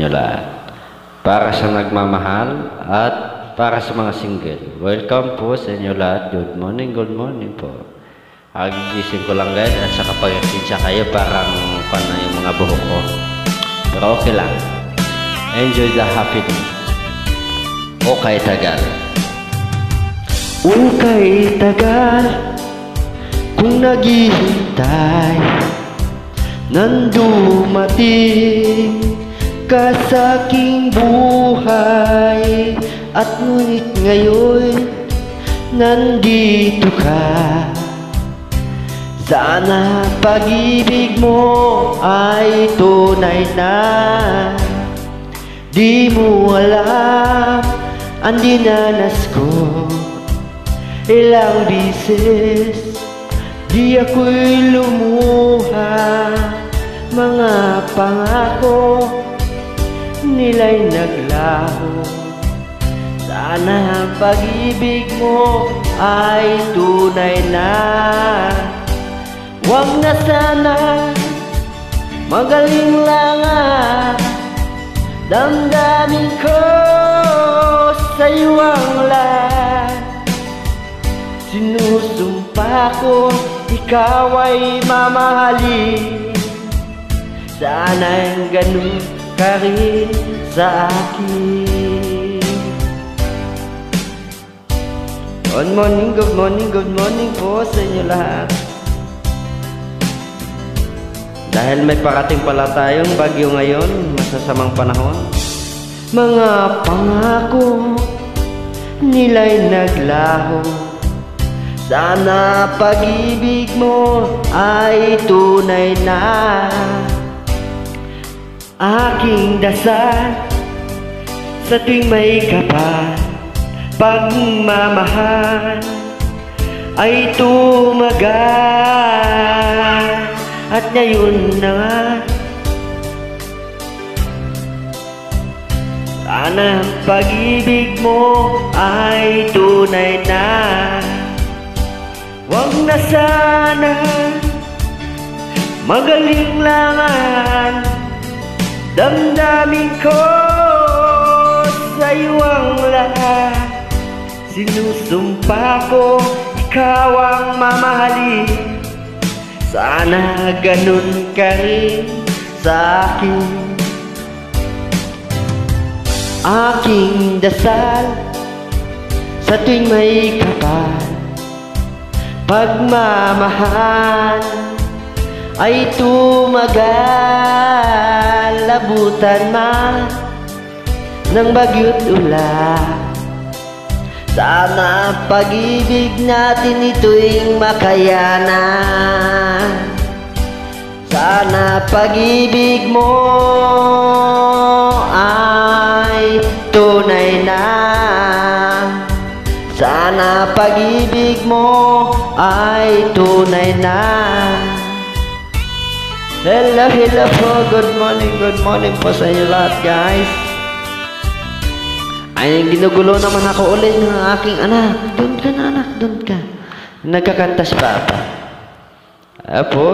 inyo lahat. Para sa nagmamahal at para sa mga single. Welcome po sa inyo lahat. Good morning po. Agigising ko lang guys at saka pag-sinsya kayo parang paano yung mga buhok ko. Pero okay lang. Enjoy the happy day. Okay tagal. Okay tagal kung naghihintay nang dumating ka sa aking buhay, at ngunit ngayon nandito ka. Sana pag-ibig mo ay tunay na. Di mo alam ang dinanas ko. Ilang bisis di ako'y lumuha. Mga pangako nila'y naglaho. Sana ang pag-ibig mo ay tunay na. Huwag na sana magaling lang ang damdamin ko sa'yo ang lahat. Sinusumpa ko ikaw ay mamahalin. Sana'y ganun ka rin sa akin. Good morning po sa inyo lahat. Dahil may parating pala tayong bagyo ngayon, masasamang panahon. Mga pangako nila'y naglaho. Sana pag-ibig mo ay tunay na. Aking dasal sa tuwing may kapal, pagmamahal ay tumagal. At ngayon na nga, sana pag-ibig mo ay tunay na. Huwag na sana magaling lang ang damdamin ko sa'yo ang lahat. Sinusumpa ko ikaw ang mamahalin. Sana ganun ka rin sa akin. Aking dasal sa tuwing may kapal, pagmamahal ay tumagal. Labutan man ng bagyo't ulan, sana pag-ibig natin ito'y makayanan. Sana pag-ibig mo ay tunay na. Sana pag-ibig mo ay tunay na. Hello po, good morning po sa inyo lahat guys. Ay, ginugulo naman ako ulit ng aking anak. Doon ka na anak, doon ka. Nagkakanta si Papa. Apo.